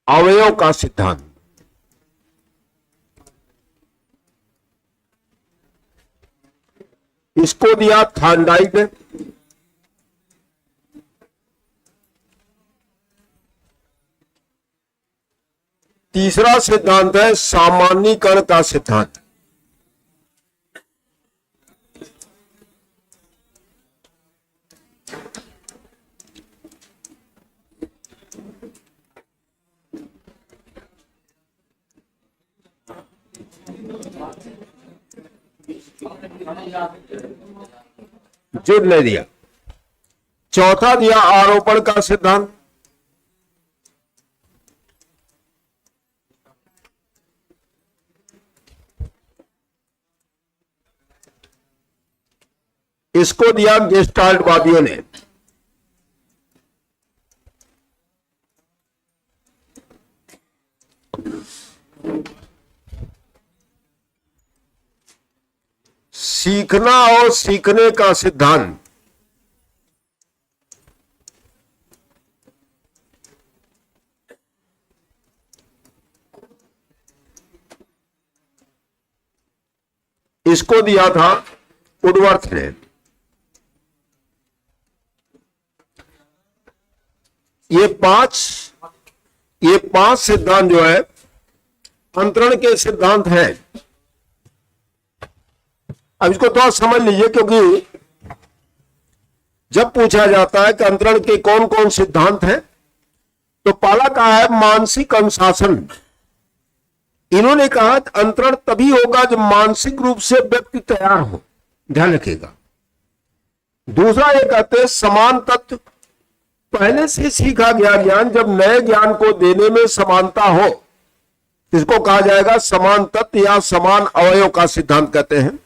अवयव का सिद्धांत। इसको दिया थार्नडाइक ने। तीसरा सिद्धांत है सामान्यीकरण का सिद्धांत। जुड़ ले दिया। चौथा दिया आरोपण का सिद्धांत। इसको दिया गेस्टाल्टवादियों ने। सीखना और सीखने का सिद्धांत। इसको दिया था वुडवर्थ ने। ये पांच सिद्धांत जो है अंतरण के सिद्धांत हैं। अब इसको थोड़ा समझ लीजिए, क्योंकि जब पूछा जाता है कि अंतरण के कौन कौन सिद्धांत हैं, तो पहला कहा है मानसिक अनुशासन। इन्होंने कहा अंतरण तभी होगा जब मानसिक रूप से व्यक्ति तैयार हो, ध्यान रखिएगा। दूसरा ये कहते हैं समान तत्व, पहले से सीखा गया ज्ञान जब नए ज्ञान को देने में समानता हो, इसको कहा जाएगा समान तत्व या समान अवयव का सिद्धांत कहते हैं।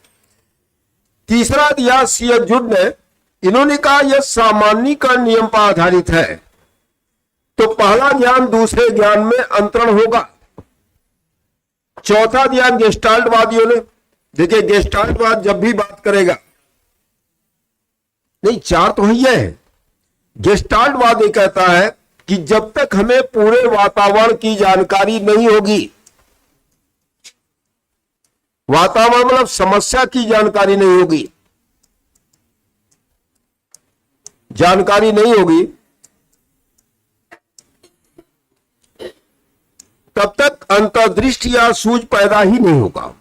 तीसरा दिया सीएच जुड ने। इन्होंने कहा यह सामान्यीकरण नियम पर आधारित है, तो पहला ज्ञान दूसरे ज्ञान में अंतरण होगा। चौथा दिया गेस्टाल्टवादियों ने। देखिए गेस्टाल्टवाद जब भी बात करेगा, नहीं चार तो ही है। गेस्टाल्टवाद ये कहता है कि जब तक हमें पूरे वातावरण की जानकारी नहीं होगी, वातावरण मतलब समस्या की जानकारी नहीं होगी, तब तक अंतर्दृष्टि या सूझ पैदा ही नहीं होगा।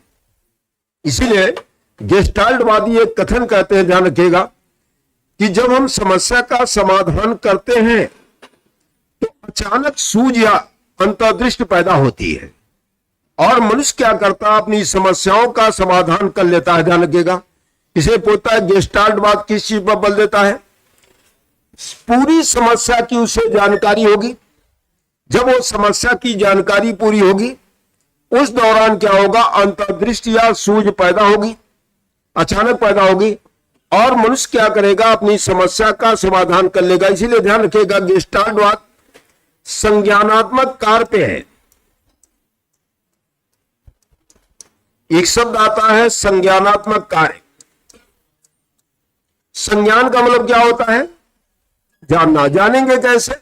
इसीलिए गेस्टाल्टवादी एक कथन कहते हैं, ध्यान रखिएगा, कि जब हम समस्या का समाधान करते हैं तो अचानक सूझ या अंतर्दृष्टि पैदा होती है, और मनुष्य क्या करता है, अपनी समस्याओं का समाधान कर लेता है। ध्यान रखिएगा, इसे पूछता है गेस्टाल्टवाद किस चीज पर बल देता है? पूरी समस्या की उसे जानकारी होगी। जब वो समस्या की जानकारी पूरी होगी, उस दौरान क्या होगा, अंतर्दृष्टि या सूझ पैदा होगी, अचानक पैदा होगी, और मनुष्य क्या करेगा, अपनी समस्या का समाधान कर लेगा। इसीलिए ध्यान रखिएगा गेस्टाल्टवाद संज्ञानात्मक कार्य पे है। एक शब्द आता है संज्ञानात्मक कार्य। संज्ञान का मतलब क्या होता है? जानना। जानेंगे कैसे?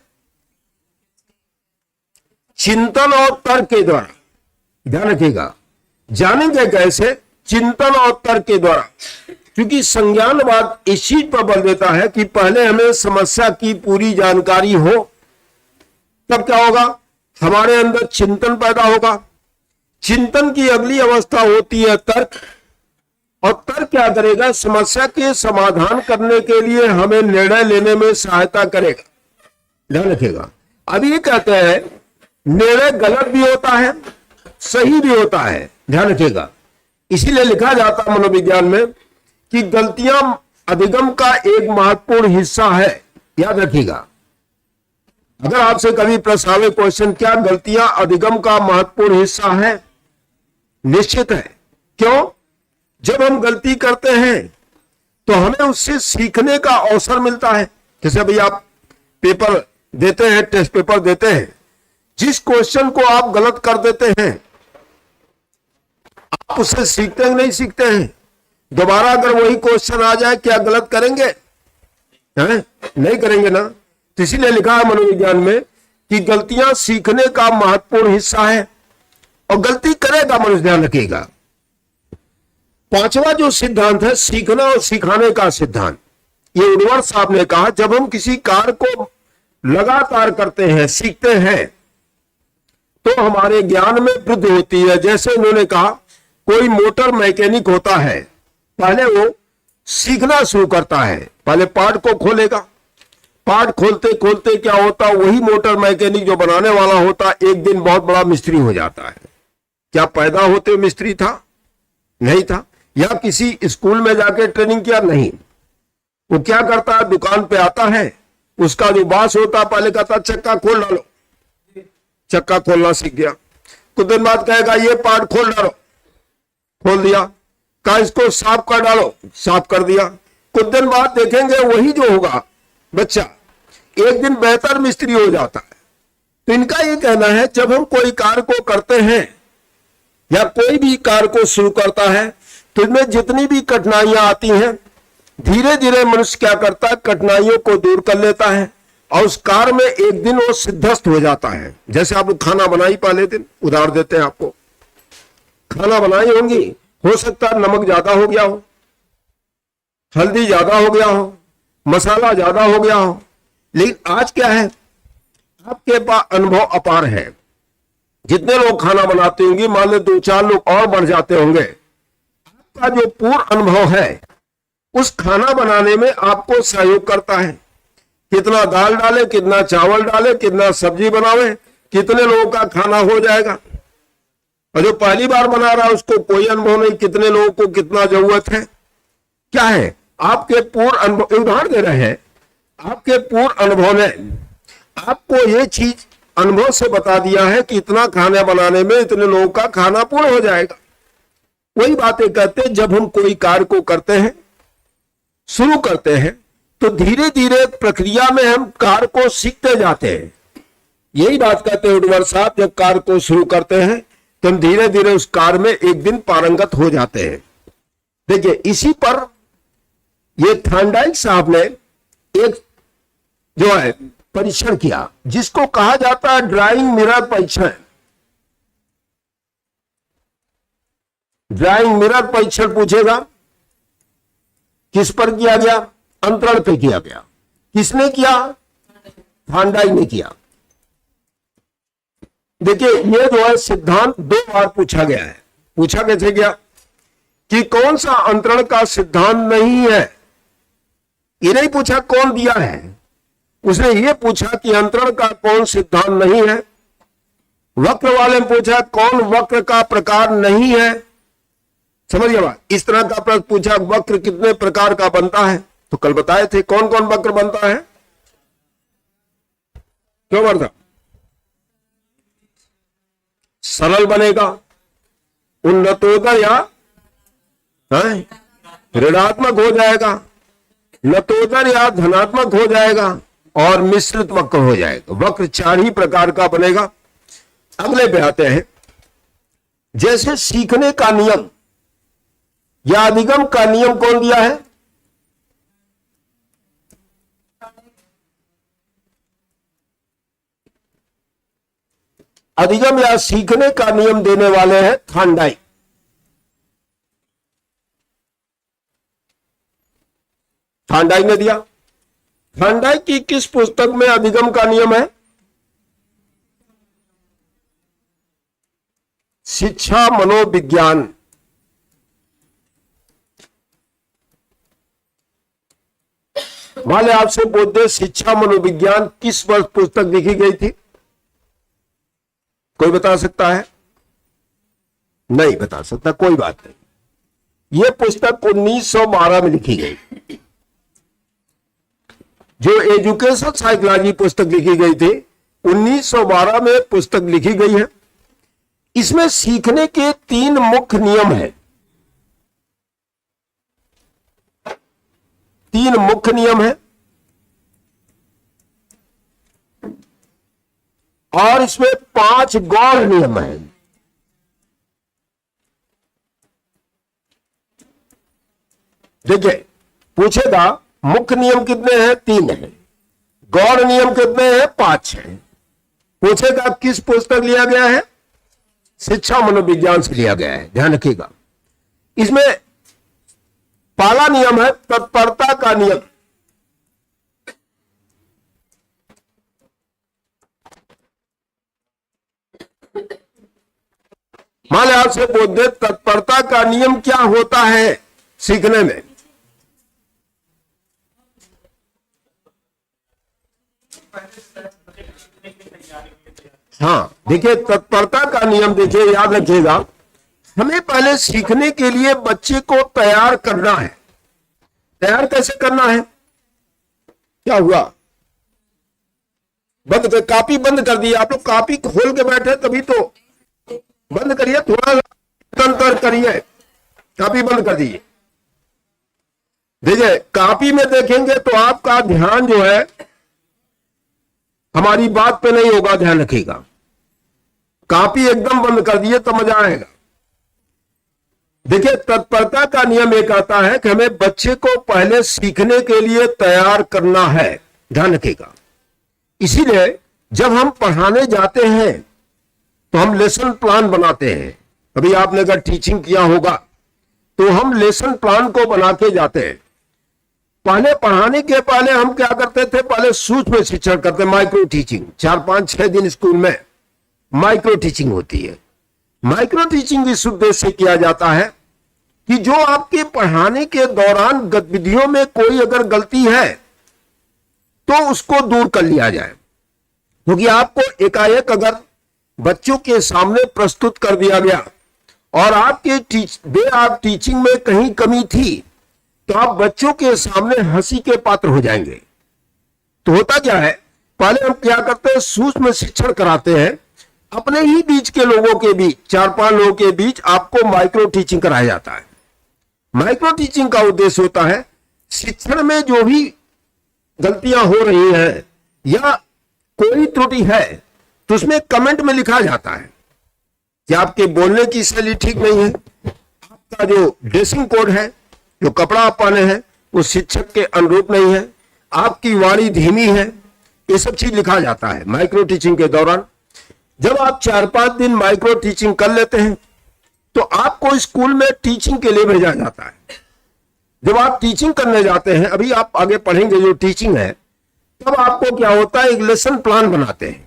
चिंतन और तर्क के द्वारा। ध्यान रखिएगा, जानेंगे कैसे? चिंतन और तर्क के द्वारा। क्योंकि संज्ञानवाद इस चीज पर बल देता है कि पहले हमें समस्या की पूरी जानकारी हो, तब क्या होगा, हमारे अंदर चिंतन पैदा होगा। चिंतन की अगली अवस्था होती है तर्क, और तर्क क्या करेगा, समस्या के समाधान करने के लिए हमें निर्णय लेने में सहायता करेगा। ध्यान रखिएगा, अब ये कहते हैं निर्णय गलत भी होता है, सही भी होता है। ध्यान रखिएगा, इसीलिए लिखा जाता मनोविज्ञान में कि गलतियां अधिगम का एक महत्वपूर्ण हिस्सा है। याद रखिएगा, अगर आपसे कभी प्रश्न आवे क्वेश्चन, क्या गलतियां अधिगम का महत्वपूर्ण हिस्सा है? निश्चित है। क्यों? जब हम गलती करते हैं तो हमें उससे सीखने का अवसर मिलता है। जैसे भाई आप पेपर देते हैं, टेस्ट पेपर देते हैं, जिस क्वेश्चन को आप गलत कर देते हैं, आप उससे सीखते हैं नहीं सीखते हैं? दोबारा अगर वही क्वेश्चन आ जाए, क्या गलत करेंगे? नहीं करेंगे ना। तो इसीलिए लिखा है मनोविज्ञान में कि गलतियां सीखने का महत्वपूर्ण हिस्सा है और गलती करेगा मनुष्य, ध्यान रखिएगा। पांचवा जो सिद्धांत है सीखना और सिखाने का सिद्धांत, ये वुडवर्ड साहब ने कहा जब हम किसी कार्य को लगातार करते हैं, सीखते हैं, तो हमारे ज्ञान में वृद्धि होती है। जैसे उन्होंने कहा कोई मोटर मैकेनिक होता है, पहले वो सीखना शुरू करता है, पहले पार्ट को खोलेगा, पार्ट खोलते खोलते क्या होता, वही मोटर मैकेनिक जो बनाने वाला होता एक दिन बहुत बड़ा मिस्त्री हो जाता है। क्या पैदा होते मिस्त्री था? नहीं था। या किसी स्कूल में जाके ट्रेनिंग किया? नहीं। वो क्या करता है, दुकान पे आता है, उसका जो बॉस होता पहले कहता चक्का खोल डालो, चक्का खोलना सीख गया। कुछ दिन बाद कहेगा ये पार्ट खोल डालो, खोल दिया। कहा इसको साफ कर डालो, साफ कर दिया। कुछ दिन बाद देखेंगे वही जो होगा बच्चा एक दिन बेहतर मिस्त्री हो जाता है। तो इनका ये कहना है जब हम कोई कार्य को करते हैं या कोई भी कार्य को शुरू करता है तो इसमें जितनी भी कठिनाइयां आती हैं, धीरे धीरे मनुष्य क्या करता है, कठिनाइयों को दूर कर लेता है और उस कार्य में एक दिन वो सिद्धस्त हो जाता है। जैसे आप लोग खाना बनाई, पहले दिन उदाहरण देते हैं आपको, खाना बनाई होंगी, हो सकता है नमक ज्यादा हो गया हो, हल्दी ज्यादा हो गया हो, मसाला ज्यादा हो गया हो, लेकिन आज क्या है, आपके पास अनुभव अपार है। जितने लोग खाना बनाते होंगे, मान लो 2-4 लोग और बढ़ जाते होंगे, आपका जो पूर्ण अनुभव है उस खाना बनाने में आपको सहयोग करता है। कितना दाल डाले, कितना चावल डाले, कितना सब्जी बनावे, कितने लोगों का खाना हो जाएगा। और जो पहली बार बना रहा है उसको कोई अनुभव नहीं, कितने लोगों को कितना जरूरत है। क्या है, आपके पूर्ण अनुभव, उदाहरण दे रहे हैं, आपके पूर्ण अनुभव ने आपको ये चीज अनुभव से बता दिया है कि इतना खाना बनाने में इतने लोगों का खाना पूर्ण हो जाएगा। वही बातें कहते हैं, जब हम कोई कार्य को करते हैं, शुरू करते हैं, तो धीरे धीरे प्रक्रिया में हम कार्य को सीखते जाते हैं। यही बात कहते हैं वुडवर्ड साहब, जब कार्य को शुरू करते हैं तो हम धीरे धीरे उस कार्य में एक दिन पारंगत हो जाते हैं। देखिए, इसी पर ये थॉर्नडाइक साहब ने एक जो है परीक्षण किया जिसको कहा जाता है ड्राइंग मिरर परीक्षण। ड्राइंग मिरर परीक्षण पूछेगा, किस पर किया गया? अंतरण पे किया गया। किसने किया? थॉर्नडाइक ने किया। देखिए, ये जो है सिद्धांत 2 बार पूछा गया है। पूछा कैसे गया कि कौन सा अंतरण का सिद्धांत नहीं है। ये नहीं पूछा कौन दिया है, उसने ये पूछा कि अंतरण का कौन सिद्धांत नहीं है। वक्र वाले ने पूछा कौन वक्र का प्रकार नहीं है। समझिए बात, इस तरह का प्रश्न पूछा, वक्र कितने प्रकार का बनता है, तो कल बताए थे कौन कौन वक्र बनता है। क्यों बनता? सरल बनेगा, उन्नतोत्तर या ऋणात्मक हो जाएगा, नतोत्तर या धनात्मक हो जाएगा, और मिश्रित वक्र हो जाएगा। वक्र 4 ही प्रकार का बनेगा। अगले पे आते हैं, जैसे सीखने का नियम या अधिगम का नियम कौन दिया है? अधिगम या सीखने का नियम देने वाले हैं थॉर्नडाइक। थॉर्नडाइक ने दिया। थॉर्नडाइक की किस पुस्तक में अधिगम का नियम है? शिक्षा मनोविज्ञान। वाले आपसे बोलते शिक्षा मनोविज्ञान किस वर्ष पुस्तक लिखी गई थी? कोई बता सकता है? नहीं बता सकता, कोई बात नहीं। यह पुस्तक 1912 में लिखी गई। जो एजुकेशन साइकोलॉजी पुस्तक लिखी गई थी 1912 में पुस्तक लिखी गई है। इसमें सीखने के 3 मुख्य नियम हैं। 3 मुख्य नियम है और इसमें 5 गौण नियम है। देखिए, पूछेगा मुख्य नियम कितने हैं? 3 हैं। गौण नियम कितने हैं? 5 हैं। पूछेगा किस पुस्तक लिया गया है? शिक्षा मनोविज्ञान से लिया गया है, ध्यान रखिएगा। इसमें पहला नियम है तत्परता का नियम। मान लिया आपसे पूछ दे तत्परता का नियम क्या होता है सीखने में? हाँ, देखिए तत्परता का नियम, देखिए याद रखिएगा, हमें पहले सीखने के लिए बच्चे को तैयार करना है। तैयार कैसे करना है? क्या हुआ? बंद कर, कापी बंद कर दी आप लोग, कापी खोल के बैठे तभी तो। बंद करिए, थोड़ा तंत्र करिए, कापी बंद कर दीजिए। देखिए कापी में देखेंगे तो आपका ध्यान जो है हमारी बात पे नहीं होगा, ध्यान रखिएगा। कापी एकदम बंद कर दिए तो मजा आएगा। देखिए तत्परता का नियम एक आता है कि हमें बच्चे को पहले सीखने के लिए तैयार करना है, ध्यान रखिएगा। इसीलिए जब हम पढ़ाने जाते हैं तो हम लेसन प्लान बनाते हैं। अभी आपने अगर टीचिंग किया होगा तो हम लेसन प्लान को बना के जाते हैं। पहले पढ़ाने के पहले हम क्या करते थे? पहले सूक्ष्म शिक्षण करते, माइक्रो टीचिंग। 4-5-6 दिन स्कूल में माइक्रो टीचिंग होती है। माइक्रो टीचिंग इस उद्देश्य से किया जाता है कि जो आपके पढ़ाने के दौरान गतिविधियों में कोई अगर गलती है तो उसको दूर कर लिया जाए। क्योंकि आपको एकाएक अगर बच्चों के सामने प्रस्तुत कर दिया गया और आप टीचिंग में कहीं कमी थी तो आप बच्चों के सामने हंसी के पात्र हो जाएंगे। तो होता क्या है, पहले हम क्या करते हैं? सूक्ष्म शिक्षण कराते हैं। अपने ही बीच के लोगों के बीच, 4-5 लोगों के बीच आपको माइक्रो टीचिंग कराया जाता है। माइक्रो टीचिंग का उद्देश्य होता है शिक्षण में जो भी गलतियां हो रही हैं या कोई त्रुटि है तो उसमें कमेंट में लिखा जाता है कि आपके बोलने की शैली ठीक नहीं है, आपका जो ड्रेसिंग कोड है, जो कपड़ा आप पहने हैं वो शिक्षक के अनुरूप नहीं है, आपकी वाणी धीमी है, ये सब चीज लिखा जाता है माइक्रो टीचिंग के दौरान। जब आप 4-5 दिन माइक्रो टीचिंग कर लेते हैं तो आपको स्कूल में टीचिंग के लिए भेजा जाता है। जब आप टीचिंग करने जाते हैं, अभी आप आगे पढ़ेंगे जो टीचिंग है, तब आपको क्या होता है? एक लेसन प्लान बनाते हैं।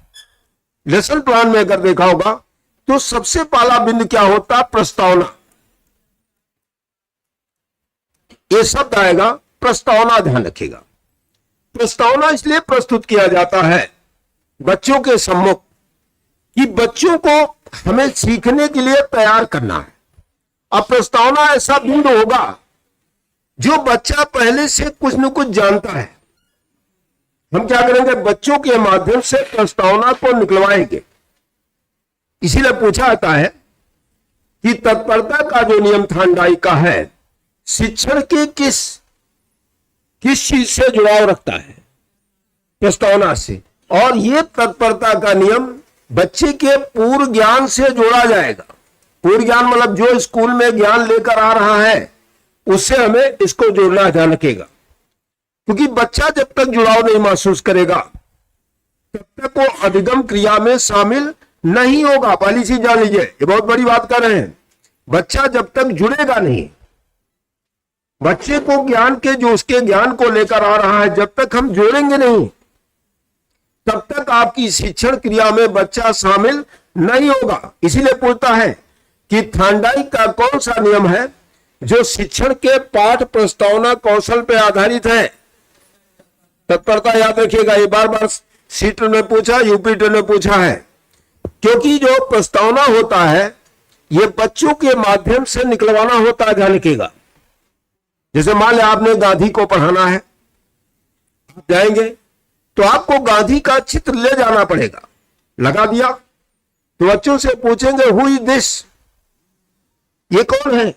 लेसन प्लान में अगर देखा होगा तो सबसे पहला बिंदु क्या होता है? प्रस्तावना। ये शब्द आएगा प्रस्तावना, ध्यान रखिएगा। प्रस्तावना इसलिए प्रस्तुत किया जाता है बच्चों के सम्मुख कि बच्चों को हमें सीखने के लिए तैयार करना है। अब प्रस्तावना ऐसा बिंदु होगा जो बच्चा पहले से कुछ न कुछ जानता है। हम क्या करेंगे? बच्चों के माध्यम से प्रस्तावना को निकलवाएंगे। इसीलिए पूछा जाता है कि तत्परता का जो नियम थांडाई का है शिक्षण के किस चीज से जुड़ाव रखता है? प्रस्तावना से। और यह तत्परता का नियम बच्चे के पूर्व ज्ञान से जोड़ा जाएगा। पूर्व ज्ञान मतलब जो स्कूल में ज्ञान लेकर आ रहा है उससे हमें इसको जोड़ना, ध्यान रखिएगा। क्योंकि बच्चा जब तक जुड़ाव नहीं महसूस करेगा तब तक वो अधिगम क्रिया में शामिल नहीं होगा। पहली चीज जान लीजिए, ये बहुत बड़ी बात कर रहे हैं। बच्चा जब तक जुड़ेगा नहीं, बच्चे को ज्ञान के जो उसके ज्ञान को लेकर आ रहा है जब तक हम जोड़ेंगे नहीं तब तक आपकी शिक्षण क्रिया में बच्चा शामिल नहीं होगा। इसीलिए पूछता है कि थांडाई का कौन सा नियम है जो शिक्षण के पाठ प्रस्तावना कौशल पर आधारित है? तत्परता याद रखिएगा, ये बार बार सीट में पूछा, यूपीटी ने पूछा है। क्योंकि जो प्रस्तावना होता है ये बच्चों के माध्यम से निकलवाना होता है, ध्यान रखिएगा। जैसे मान लिया आपने गांधी को पढ़ाना है, आप जाएंगे तो आपको गांधी का चित्र ले जाना पड़ेगा। लगा दिया तो बच्चों से पूछेंगे हु इज दिस, ये कौन है?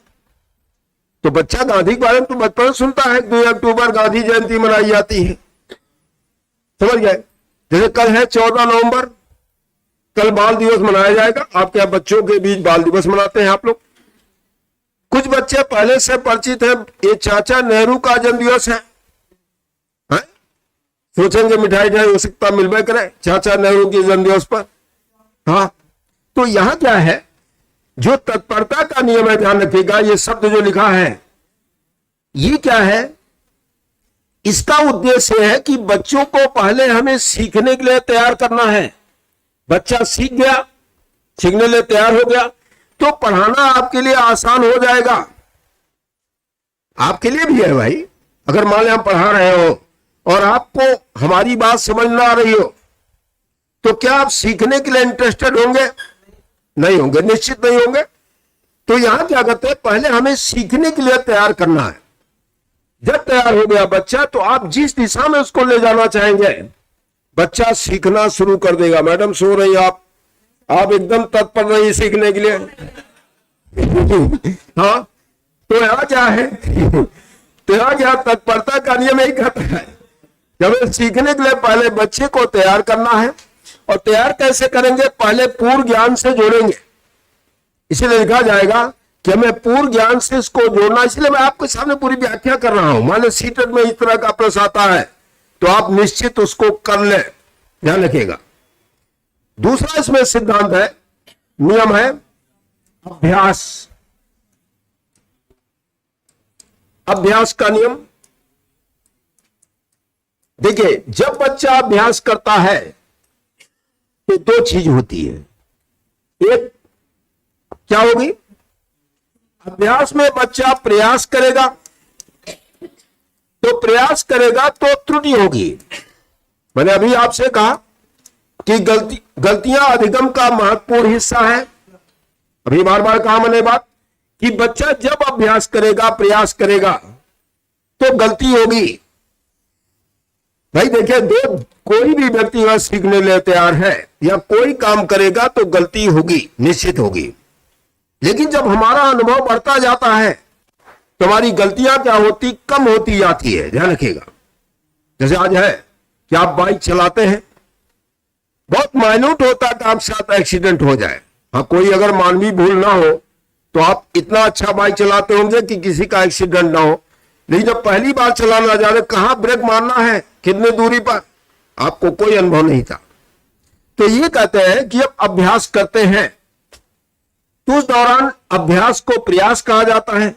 तो बच्चा गांधी के बारे में तो बचपन सुनता है, 2 अक्टूबर गांधी जयंती मनाई जाती है, समझ गए। जैसे कल है 14 नवंबर, कल बाल दिवस मनाया जाएगा। आपके यहाँ बच्चों के बीच बाल दिवस मनाते हैं आप लोग। कुछ बच्चे पहले से परिचित हैं, ये चाचा नेहरू का जन्म दिवस है? सोचेंगे मिठाई ठाई हो सकता मिलवे करे चाचा नेहरू के जन्मदिवस पर। हाँ, तो यहां क्या है, जो तत्परता का नियम है, ध्यान रखिएगा, ये शब्द जो लिखा है ये क्या है, इसका उद्देश्य है कि बच्चों को पहले हमें सीखने के लिए तैयार करना है। बच्चा सीख गया, सीखने के लिए तैयार हो गया, तो पढ़ाना आपके लिए आसान हो जाएगा। आपके लिए भी है भाई। अगर मान लें हम पढ़ा रहे हो और आपको हमारी बात समझ ना आ रही हो, तो क्या आप सीखने के लिए इंटरेस्टेड होंगे? नहीं होंगे, निश्चित नहीं होंगे। तो यहां क्या कहते हैं, पहले हमें सीखने के लिए तैयार करना है। जब तैयार हो गया बच्चा, तो आप जिस दिशा में उसको ले जाना चाहेंगे, बच्चा सीखना शुरू कर देगा। मैडम सो रही, आप एकदम तत्पर रही सीखने के लिए। हाँ, तो यहां क्या है, तो यहां क्या, तत्परता का नियम यही कहता है, जब सीखने के लिए पहले बच्चे को तैयार करना है। और तैयार कैसे करेंगे, पहले पूर्व ज्ञान से जोड़ेंगे। इसलिए लिखा जाएगा कि हमें पूर्व ज्ञान से इसको जोड़ना। इसलिए मैं आपके सामने पूरी व्याख्या कर रहा हूं। मान लो सीटेट में इस तरह का प्रश्न आता है, तो आप निश्चित उसको कर ले, ध्यान रखिएगा। दूसरा इसमें सिद्धांत है, नियम है अभ्यास। अभ्यास का नियम देखिए, जब बच्चा अभ्यास करता है तो दो चीज होती है। एक क्या होगी, अभ्यास में बच्चा प्रयास करेगा, तो प्रयास करेगा तो त्रुटि होगी। मैंने अभी आपसे कहा कि गलतियां अधिगम का महत्वपूर्ण हिस्सा है। अभी बार बार कहा मैंने बात कि बच्चा जब अभ्यास करेगा, प्रयास करेगा, तो गलती होगी। भाई देखिए, कोई भी व्यक्ति अगर सीखने के लिए तैयार है या कोई काम करेगा तो गलती होगी, निश्चित होगी। लेकिन जब हमारा अनुभव बढ़ता जाता है तो हमारी गलतियां क्या होती, कम होती जाती है। ध्यान रखिएगा, जैसे आज है कि आप बाइक चलाते हैं, बहुत माइन्यूट होता है कि आपके साथ एक्सीडेंट हो जाए। हाँ, कोई अगर मानवीय भूल ना हो तो आप इतना अच्छा बाइक चलाते होंगे कि किसी का एक्सीडेंट ना हो। लेकिन जब पहली बार चलाना जा रहे, कहां ब्रेक मारना है, कितनी दूरी पर, आपको कोई अनुभव नहीं था। तो ये कहते हैं कि अब अभ्यास करते हैं तो उस दौरान अभ्यास को प्रयास कहा जाता है,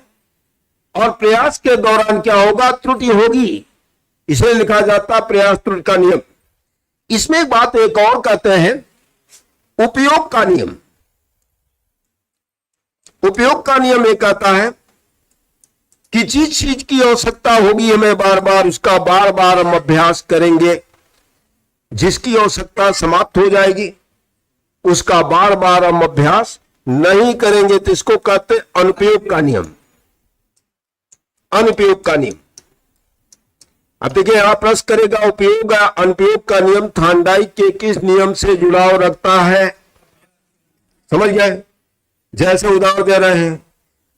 और प्रयास के दौरान क्या होगा, त्रुटि होगी। इसलिए लिखा जाता प्रयास त्रुटि का नियम। इसमें एक बात एक और कहते हैं, उपयोग का नियम। उपयोग का नियम एक कहता है कि जिस चीज की आवश्यकता होगी हमें बार बार, उसका बार बार हम अभ्यास करेंगे। जिसकी आवश्यकता समाप्त हो जाएगी उसका बार बार हम अभ्यास नहीं करेंगे। तो इसको कहते अनुपयोग का नियम। अनुपयोग का नियम। अब देखिए, यहां प्रश्न करेगा उपयोग या अनुपयोग का नियम थार्नडाइक के किस नियम से जुड़ाव रखता है। समझ गए? जैसे उदाहरण दे रहे हैं,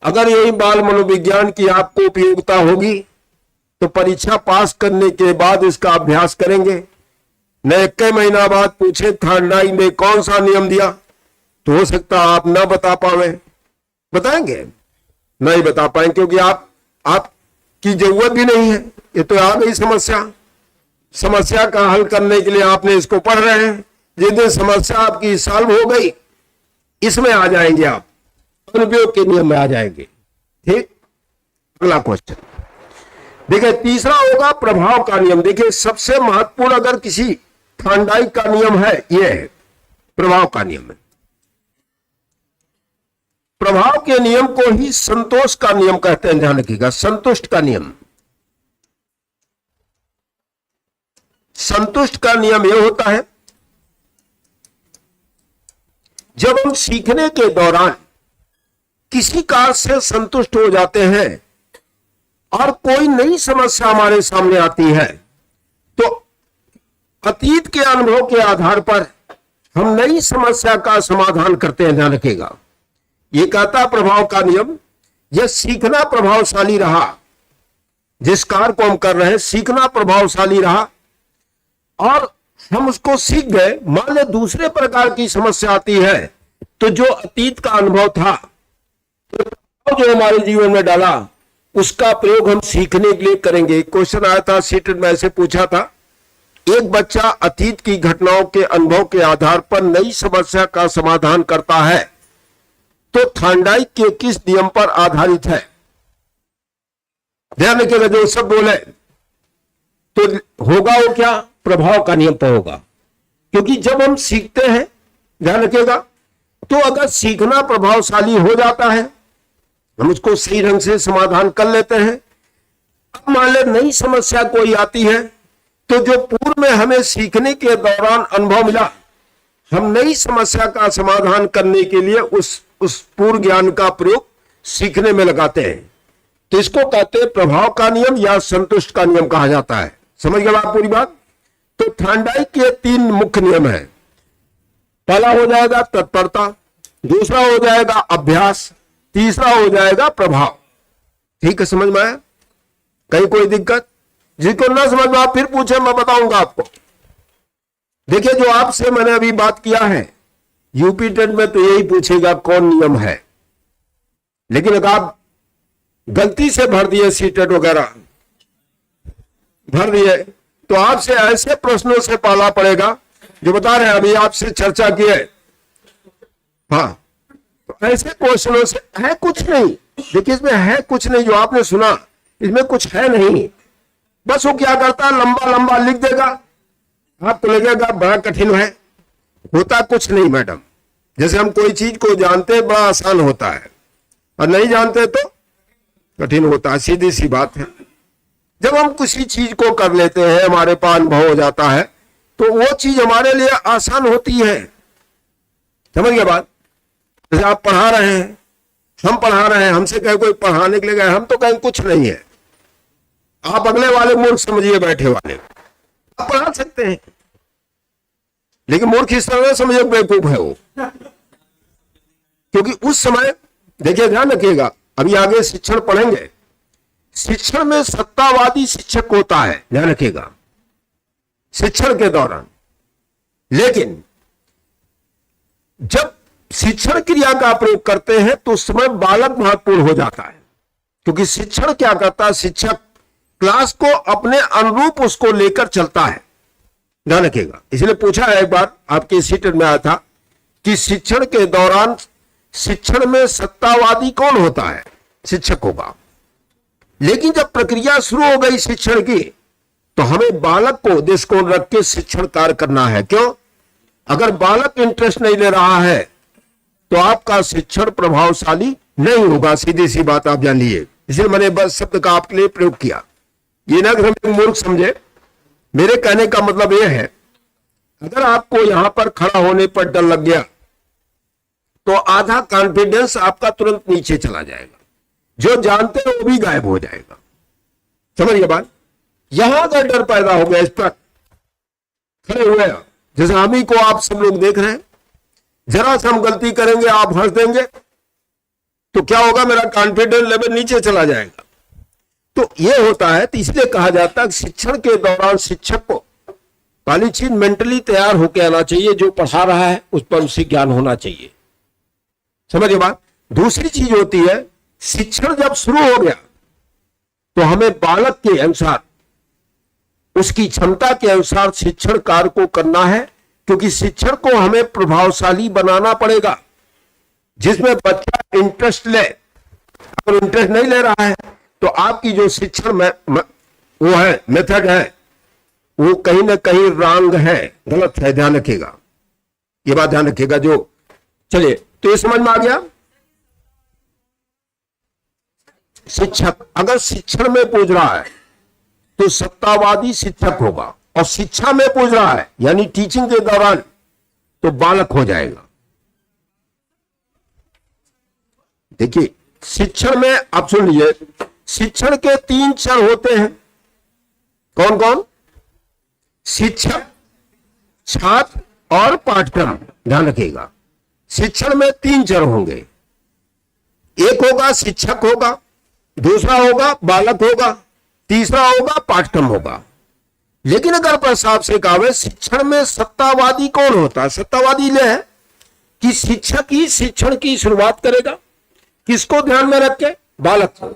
अगर यही बाल मनोविज्ञान की आपको उपयोगिता होगी तो परीक्षा पास करने के बाद इसका अभ्यास करेंगे। न एक महीना बाद पूछे थार्नडाइक ने कौन सा नियम दिया, तो हो सकता आप ना बता पावे। बताएंगे? नहीं बता पाएंगे, क्योंकि आपकी जरूरत भी नहीं है। ये तो आ गई समस्या। समस्या का हल करने के लिए आपने इसको पढ़ रहे हैं। जिस दिन समस्या आपकी सॉल्व हो गई, इसमें आ जाएंगे आप, अनुपयोग के नियम में आ जाएंगे। ठीक, अगला क्वेश्चन देखिए, तीसरा होगा प्रभाव का नियम। देखिए, सबसे महत्वपूर्ण अगर किसी थार्नडाइक का नियम है, यह है प्रभाव का नियम है। प्रभाव के नियम को ही संतोष का नियम कहते हैं। ध्यान रखिएगा, संतुष्ट का नियम। संतुष्ट का नियम यह होता है, जब हम सीखने के दौरान किसी कार्य से संतुष्ट हो जाते हैं और कोई नई समस्या हमारे सामने आती है, तो अतीत के अनुभव के आधार पर हम नई समस्या का समाधान करते हैं। ध्यान रखिएगा, यह कहता प्रभाव का नियम, यह सीखना प्रभावशाली रहा। जिस कार्य को हम कर रहे हैं, सीखना प्रभावशाली रहा और हम उसको सीख गए। मान ले दूसरे प्रकार की समस्या आती है, तो जो अतीत का अनुभव था, तो जो हमारे जीवन में डाला, उसका प्रयोग हम सीखने के लिए करेंगे। क्वेश्चन आया था सीटेट में, ऐसे पूछा था एक बच्चा अतीत की घटनाओं के अनुभव के आधार पर नई समस्या का समाधान करता है तो थॉर्नडाइक के किस नियम पर आधारित है? ध्यान रखिएगा, जो सब बोले तो होगा वो क्या? प्रभाव का नियम पर होगा। क्योंकि जब हम सीखते हैं, ध्यान रखिएगा, तो अगर सीखना प्रभावशाली हो जाता है, हम उसको सही ढंग से समाधान कर लेते हैं। अब मान ले नई समस्या कोई आती है, तो जो पूर्व में हमें सीखने के दौरान अनुभव मिला, हम नई समस्या का समाधान करने के लिए उस पूर्व ज्ञान का प्रयोग सीखने में लगाते हैं। तो इसको कहते हैं प्रभाव का नियम या संतुष्ट का नियम कहा जाता है। समझ गए आप पूरी बात? तो थॉर्नडाइक के 3 मुख्य नियम हैं। पहला हो जाएगा तत्परता, दूसरा हो जाएगा अभ्यास, तीसरा हो जाएगा प्रभाव। ठीक है, समझ में आया? कहीं कोई दिक्कत? जिसको ना समझ में आप फिर पूछे, मैं बताऊंगा आपको। देखिए, जो आपसे मैंने अभी बात किया है, यूपी टेट में तो यही पूछेगा कौन नियम है। लेकिन अगर आप गलती से भर दिए, सीटेट वगैरह भर दिए, तो आपसे ऐसे प्रश्नों से पाला पड़ेगा जो बता रहे हैं, अभी आपसे चर्चा की है। हाँ, तो ऐसे क्वेश्चनों से है कुछ नहीं। देखिए, इसमें है कुछ नहीं, जो आपने सुना इसमें कुछ है नहीं। बस वो क्या करता है, लंबा लंबा लिख देगा, आपको लगेगा बड़ा कठिन है। होता कुछ नहीं मैडम। जैसे हम कोई चीज को जानते हैं बड़ा आसान होता है, और नहीं जानते तो कठिन होता है। सीधी सी बात है। जब हम किसी चीज को कर लेते हैं, हमारे पास अनुभव हो जाता है, तो वो चीज हमारे लिए आसान होती है। समझ गए बात? जैसे आप पढ़ा रहे हैं, हम पढ़ा रहे हैं, हमसे कहे कोई पढ़ाने के लिए गए, हम तो कहें कुछ नहीं है। आप अगले वाले मूर्ख समझिए, बैठे वाले आप पढ़ा सकते हैं, लेकिन मूर्ख इस तरह समझिए बेवकूफ है वो। क्योंकि उस समय, देखिए ध्यान रखिएगा, अभी आगे शिक्षण पढ़ेंगे, शिक्षण में सत्तावादी शिक्षक होता है, ध्यान रखिएगा, शिक्षण के दौरान। लेकिन जब शिक्षण क्रिया का प्रयोग करते हैं तो उस समय बालक महत्वपूर्ण हो जाता है। क्योंकि शिक्षण क्या करता है, शिक्षक क्लास को अपने अनुरूप उसको लेकर चलता है, ध्यान रखिएगा। इसलिए पूछा है एक बार, आपके सीटेट में आया था कि शिक्षण के दौरान शिक्षण में सत्तावादी कौन होता है? शिक्षक होगा। लेकिन जब प्रक्रिया शुरू हो गई शिक्षण की, तो हमें बालक को दृष्टिकोण रख के शिक्षण कार्य करना है। क्यों? अगर बालक इंटरेस्ट नहीं ले रहा है तो आपका शिक्षण प्रभावशाली नहीं होगा। सीधी सी बात आप जान लीजिए। इसलिए मैंने बस शब्द का आपके लिए प्रयोग किया। ये ना कि मूर्ख समझे। मेरे कहने का मतलब यह है, अगर आपको यहां पर खड़ा होने पर डर लग गया तो आधा कॉन्फिडेंस आपका तुरंत नीचे चला जाएगा, जो जानते हो वो भी गायब हो जाएगा। समझिए बात? यहां अगर डर पैदा हो गया, इस पर खड़े हुए, जैसे हम ही को आप सब लोग देख रहे हैं, जरा से हम गलती करेंगे, आप हंस देंगे, तो क्या होगा, मेरा कॉन्फिडेंस लेवल नीचे चला जाएगा। तो यह होता है। तो इसलिए कहा जाता है शिक्षण के दौरान शिक्षक को पहली चीज मेंटली तैयार होकर आना चाहिए। जो पढ़ा रहा है उस पर उसे ज्ञान होना चाहिए। समझिए बात? दूसरी चीज होती है, शिक्षण जब शुरू हो गया तो हमें बालक के अनुसार, उसकी क्षमता के अनुसार शिक्षण कार्य को करना है। क्योंकि शिक्षण को हमें प्रभावशाली बनाना पड़ेगा, जिसमें बच्चा इंटरेस्ट ले। अगर इंटरेस्ट नहीं ले रहा है तो आपकी जो शिक्षण में वो है, मेथड है, वो कहीं ना कहीं रॉन्ग है, गलत है। ध्यान रखिएगा, ये बात ध्यान रखिएगा। जो चलिए, तो ये समझ में आ गया। शिक्षक अगर शिक्षण में पूछ रहा है तो सत्तावादी शिक्षक होगा, और शिक्षा में पूछ रहा है यानी टीचिंग के दौरान तो बालक हो जाएगा। देखिए, शिक्षण में आप सुन लीजिए, शिक्षण के 3 चर होते हैं। कौन कौन? शिक्षक, छात्र और पाठक्रम। ध्यान रखिएगा, शिक्षण में 3 चर होंगे। एक होगा शिक्षक होगा, दूसरा होगा बालक होगा, तीसरा होगा पाठक्रम होगा। लेकिन अगर प्रसाद से कहा शिक्षण में सत्तावादी कौन होता है? सत्तावादी यह है कि शिक्षक ही शिक्षण की शुरुआत करेगा। किसको ध्यान में रख के? बालक को।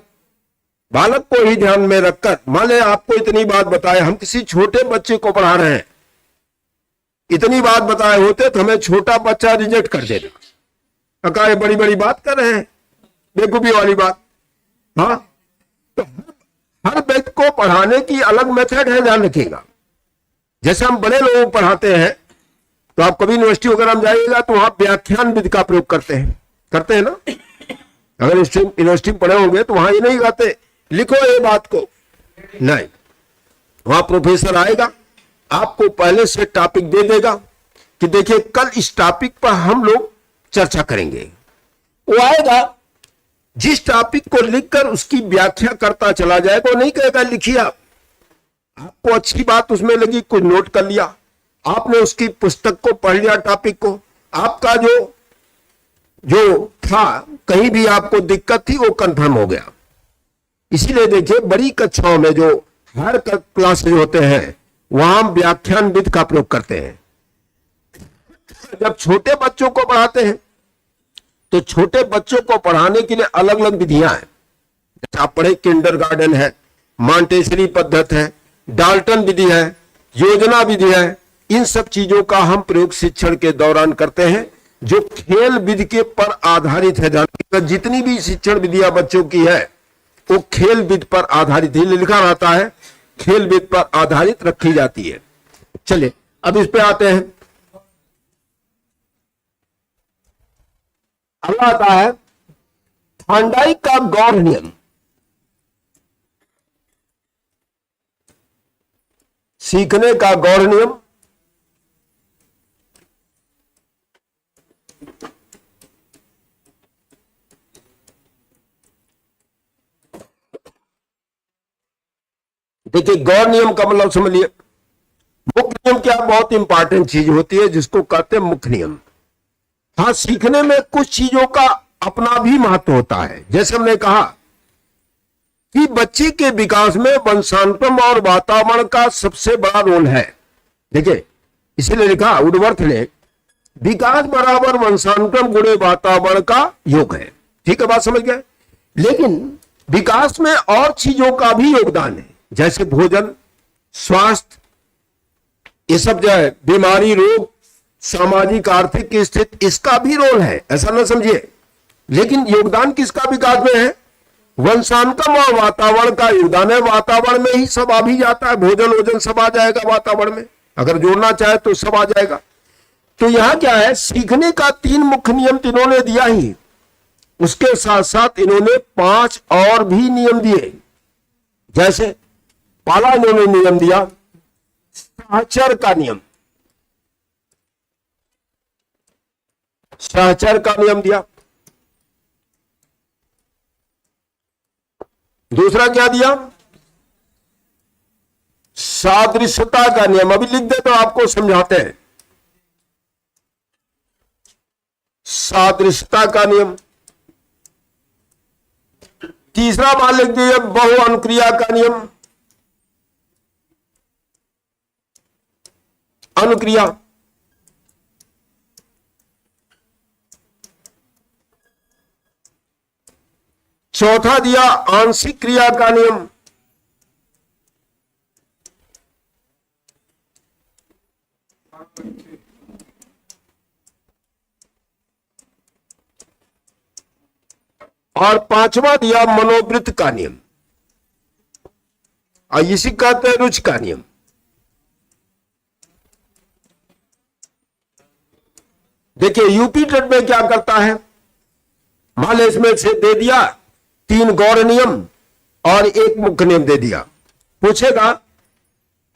बालक को ही ध्यान में रखकर, मान ले आपको इतनी बात बताए, हम किसी छोटे बच्चे को पढ़ा रहे हैं, इतनी बात बताए होते तो हमें छोटा बच्चा रिजेक्ट कर देता, कहा ये बड़ी बड़ी बात कर रहे हैं, बेवकूफी वाली बात। हाँ, तो हर व्यक्ति को पढ़ाने की अलग मेथड है, ध्यान रखिएगा। जैसे हम बड़े लोगों को पढ़ाते हैं, तो आप कभी यूनिवर्सिटी वगैरह में जाइएगा तो वहां व्याख्यान विधि का प्रयोग करते हैं ना। अगर यूनिवर्सिटी में पढ़े होंगे तो वहां ये नहीं कहते लिखो ये बात को, नहीं, वहां प्रोफेसर आएगा, आपको पहले से टॉपिक दे देगा कि देखिए कल इस टॉपिक पर हम लोग चर्चा करेंगे। वो आएगा, जिस टॉपिक को लिखकर उसकी व्याख्या करता चला जाएगा, वो नहीं कहेगा लिखिए आपको अच्छी बात उसमें लगी, कुछ नोट कर लिया, आपने उसकी पुस्तक को पढ़ लिया, टॉपिक को, आपका जो था कहीं भी आपको दिक्कत थी वो कंफर्म हो गया। इसीलिए देखिए बड़ी कक्षाओं में जो हर क्लासेज होते हैं वहां व्याख्यान विधि का प्रयोग करते हैं। जब छोटे बच्चों को पढ़ाते हैं तो छोटे बच्चों को पढ़ाने के लिए अलग अलग विधियां हैं। जैसे आप पढ़े किंडरगार्टन है, मॉन्टेसरी पद्धति है, डाल्टन विधि है, योजना विधि है। इन सब चीजों का हम प्रयोग शिक्षण के दौरान करते हैं जो खेल विधि के पर आधारित है। जितनी भी शिक्षण विधियां बच्चों की है वो खेल विधि पर आधारित ही लिखा रहता है, खेल विधि पर आधारित रखी जाती है। चलिए अब इस पे आते हैं। अगला आता है थांडाई का गौड़ नियम। सीखने का गौड़ नियम। देखिए गौड़ नियम का मतलब समझ लिए। मुख्य नियम क्या बहुत इंपॉर्टेंट चीज होती है जिसको कहते हैं मुख्य नियम। हाँ, सीखने में कुछ चीजों का अपना भी महत्व होता है। जैसे हमने कहा कि बच्चे के विकास में वंशानुक्रम और वातावरण का सबसे बड़ा रोल है। देखिए इसीलिए लिखा वुडवर्थ ने, विकास बराबर वंशानुक्रम गुणे वातावरण का योग है। ठीक है, बात समझ गए। लेकिन विकास में और चीजों का भी योगदान है, जैसे भोजन, स्वास्थ्य, ये सब जो है, बीमारी, रोग, सामाजिक आर्थिक स्थिति, इसका भी रोल है, ऐसा ना समझिए। लेकिन योगदान किसका विकास में है? वंशानुक्रम और वातावरण का योगदान है। वातावरण में ही सब आ भी जाता है, भोजन वोजन सब आ जाएगा वातावरण में, अगर जोड़ना चाहे तो सब आ जाएगा। तो यहां क्या है, सीखने का 3 मुख्य नियम इन्होंने दिया ही, उसके साथ साथ इन्होंने 5 और भी नियम दिए। जैसे पहला इन्होंने नियम दिया सहचर का नियम, सहचर का नियम दिया। दूसरा क्या दिया? सादृश्यता का नियम। अभी लिख दे तो आपको समझाते हैं। सादृश्यता का नियम। तीसरा मान लिख दिया बहु अनुक्रिया का नियम, अनुक्रिया। चौथा दिया आंशिक क्रिया का नियम। और 5वां दिया मनोवृत्त का नियम, और इसी कहते हैं रुचि का नियम। देखिए यूपी टेट में क्या करता है, मान लो इसमें से दे दिया 3 गौड़ नियम और 1 मुख्य नियम दे दिया। पूछेगा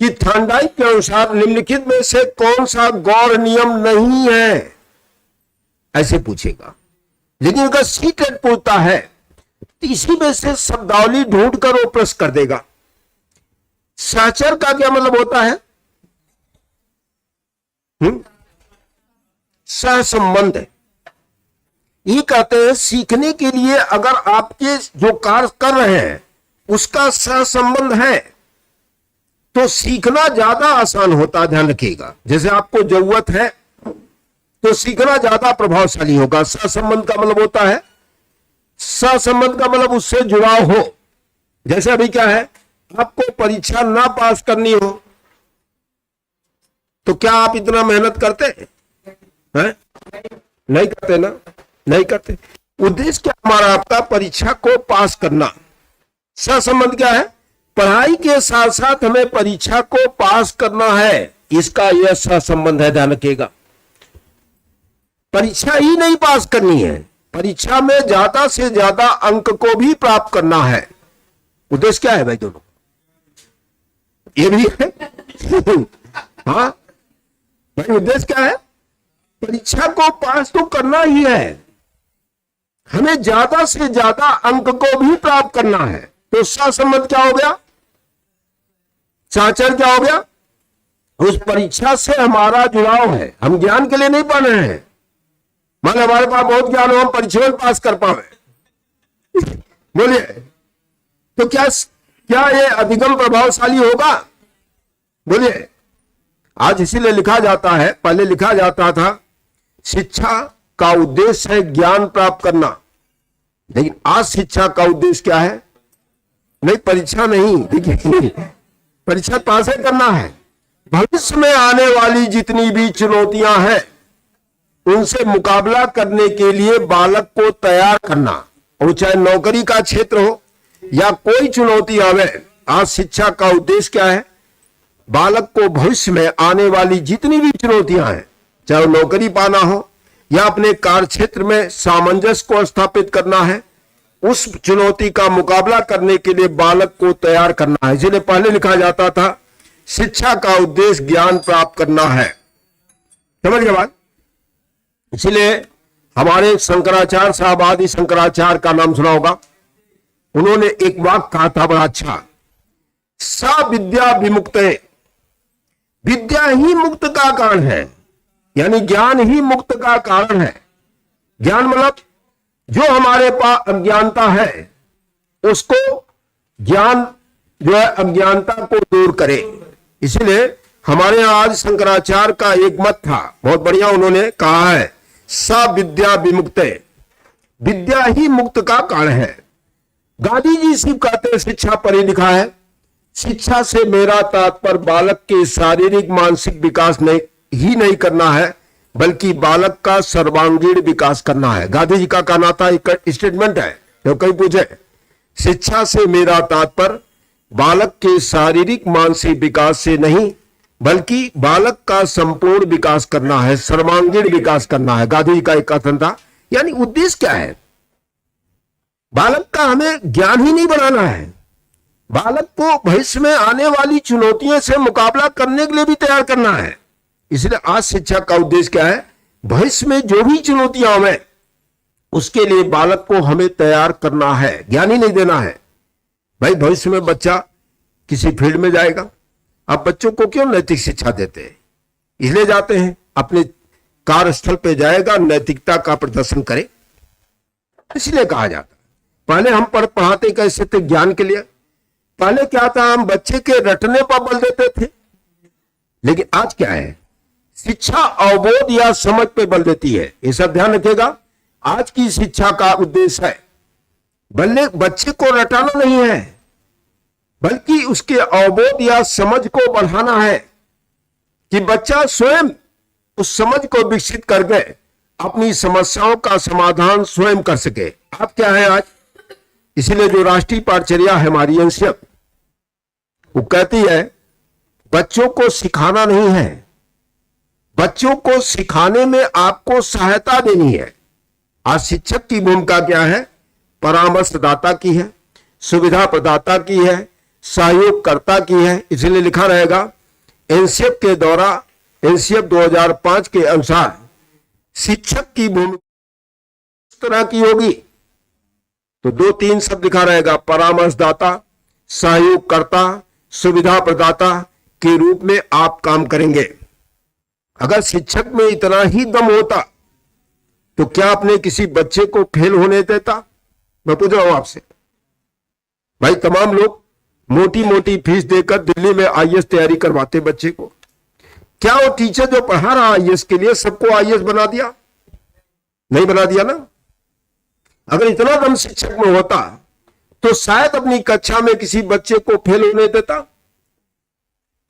कि थांडाई के अनुसार निम्नलिखित में से कौन सा गौड़ नियम नहीं है, ऐसे पूछेगा। लेकिन अगर सीटेट पूछता है तो इसी में से शब्दावली ढूंढ कर वो प्रश्न कर देगा। सहचर का क्या मतलब होता है? सहसंबंध है। ये कहते हैं सीखने के लिए अगर आपके जो कार्य कर रहे हैं उसका सहसंबंध है तो सीखना ज्यादा आसान होता है। ध्यान रखिएगा, जैसे आपको जरूरत है तो सीखना ज्यादा प्रभावशाली होगा। सहसंबंध का मतलब होता है, सहसंबंध का मतलब उससे जुड़ाव हो, जैसे अभी क्या है, आपको परीक्षा ना पास करनी हो तो क्या आप इतना मेहनत करते हैं? नहीं करते ना, नहीं करते। उद्देश्य क्या हमारा, आपका परीक्षा को पास करना। सहसंबंध क्या है, पढ़ाई के साथ साथ हमें परीक्षा को पास करना है, इसका यह सहसंबंध है, ध्यान रखिएगा। परीक्षा ही नहीं पास करनी है, परीक्षा में ज्यादा से ज्यादा अंक को भी प्राप्त करना है। उद्देश्य क्या है भाई दोनों, ये भी है। हाँ भाई, उद्देश्य क्या है, परीक्षा को पास तो करना ही है, हमें ज्यादा से ज्यादा अंक को भी प्राप्त करना है। तो सहसंबंध क्या हो गया, साचर क्या हो गया, उस परीक्षा से हमारा जुड़ाव है। हम ज्ञान के लिए नहीं पढ़ रहे हैं, मान हमारे पास बहुत ज्ञान हो, हम परीक्षा में पास कर पाए, बोलिए तो क्या ये अधिगम प्रभावशाली होगा? बोलिए। आज इसीलिए लिखा जाता है, पहले लिखा जाता था शिक्षा का उद्देश्य है ज्ञान प्राप्त करना, लेकिन आज शिक्षा का उद्देश्य क्या है, नहीं परीक्षा नहीं, देखिए परीक्षा पास ही करना है, भविष्य में आने वाली जितनी भी चुनौतियां हैं उनसे मुकाबला करने के लिए बालक को तैयार करना, और चाहे नौकरी का क्षेत्र हो या कोई चुनौती आवे। आज शिक्षा का उद्देश्य क्या है, बालक को भविष्य में आने वाली जितनी भी चुनौतियां हैं, चाहे नौकरी पाना हो या अपने कार्य क्षेत्र में सामंजस्य को स्थापित करना है, उस चुनौती का मुकाबला करने के लिए बालक को तैयार करना है। इसलिए पहले लिखा जाता था शिक्षा का उद्देश्य ज्ञान प्राप्त करना है। समझ गए बात? इसलिए हमारे शंकराचार्य साहब, आदि शंकराचार्य का नाम सुना होगा, उन्होंने एक वाक्य कहा था बड़ा अच्छा, सा विद्या विमुक्ते, विद्या ही मुक्त का कारण है, यानी ज्ञान ही मुक्त का कारण है। ज्ञान मतलब जो हमारे पास अज्ञानता है उसको ज्ञान जो है अज्ञानता को दूर करे। इसलिए हमारे यहां आज शंकराचार्य का एक मत था, बहुत बढ़िया, उन्होंने कहा है सा विद्या विमुक्ते, विद्या ही मुक्त का कारण है। गांधी जी सिर्फ कहते हैं शिक्षा पढ़े लिखा है, शिक्षा से मेरा तात्पर्य बालक के शारीरिक मानसिक विकास ही नहीं करना है, बल्कि बालक का सर्वांगीण विकास करना है। गांधी जी का कहना था, एक स्टेटमेंट है, तो कहीं पूछे शिक्षा से मेरा तात्पर्य बालक के शारीरिक मानसिक विकास से नहीं, बल्कि बालक का संपूर्ण विकास करना है, सर्वांगीण विकास करना है। गांधी जी का एक कथन था। यानी उद्देश्य क्या है, बालक का हमें ज्ञान ही नहीं बनाना है, बालक को भविष्य में आने वाली चुनौतियों से मुकाबला करने के लिए भी तैयार करना है। इसलिए आज शिक्षा का उद्देश्य क्या है, भविष्य में जो भी चुनौतियां आवे उसके लिए बालक को हमें तैयार करना है, ज्ञान ही नहीं देना है। भाई भविष्य में बच्चा किसी फील्ड में जाएगा, आप बच्चों को क्यों नैतिक शिक्षा देते हैं? इसलिए जाते हैं अपने कार्यस्थल पे जाएगा, नैतिकता का प्रदर्शन करे, इसलिए कहा जाता है। पहले हम पढ़ाते कैसे थे, ज्ञान के लिए। पहले क्या था, हम बच्चे के रटने पर बल देते थे, लेकिन आज क्या है, शिक्षा अवबोध या समझ पे बल देती है। ये सब ध्यान रखिएगा। आज की शिक्षा का उद्देश्य है बच्चे को रटाना नहीं है, बल्कि उसके अवबोध या समझ को बढ़ाना है कि बच्चा स्वयं उस समझ को विकसित करके अपनी समस्याओं का समाधान स्वयं कर सके। आप क्या है आज, इसलिए जो राष्ट्रीय पाठचर्या है हमारी एनसीएफ, वो कहती है बच्चों को सिखाना नहीं है, बच्चों को सिखाने में आपको सहायता देनी है। आज शिक्षक की भूमिका क्या है, परामर्शदाता की है, सुविधा प्रदाता की है, सहयोगकर्ता की है। इसलिए लिखा रहेगा एनसीएफ के द्वारा, एनसीएफ 2005 के अनुसार शिक्षक की भूमिका इस तरह की होगी, तो 2-3 शब्द लिखा रहेगा, परामर्शदाता, सहयोगकर्ता, सुविधा प्रदाता के रूप में आप काम करेंगे। अगर शिक्षक में इतना ही दम होता तो क्या अपने किसी बच्चे को फेल होने देता? मैं पूछ रहा हूं आपसे। भाई तमाम लोग मोटी मोटी फीस देकर दिल्ली में आईएएस तैयारी करवाते बच्चे को, क्या वो टीचर जो पढ़ा रहा आईएएस के लिए सबको आईएएस बना दिया? नहीं बना दिया ना। अगर इतना दम शिक्षक में होता तो शायद अपनी कक्षा में किसी बच्चे को फेल होने देता।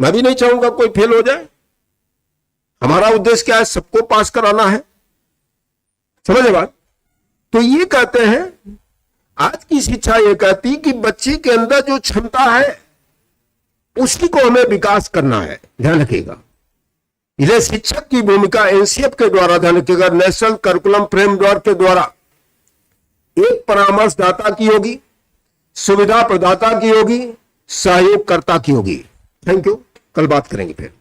मैं भी नहीं चाहूंगा कोई फेल हो जाए। हमारा उद्देश्य क्या है? सबको पास कराना है। समझे बात? तो ये कहते हैं, आज की शिक्षा ये कहती कि बच्चे के अंदर जो क्षमता है उसी को हमें विकास करना है। ध्यान रखिएगा, इसलिए शिक्षक की भूमिका एनसीएफ के द्वारा, ध्यान रखिएगा, नेशनल करिकुलम फ्रेमवर्क के द्वारा एक परामर्शदाता की होगी, सुविधा प्रदाता की होगी, सहयोगकर्ता की होगी। थैंक यू, कल बात करेंगे फिर।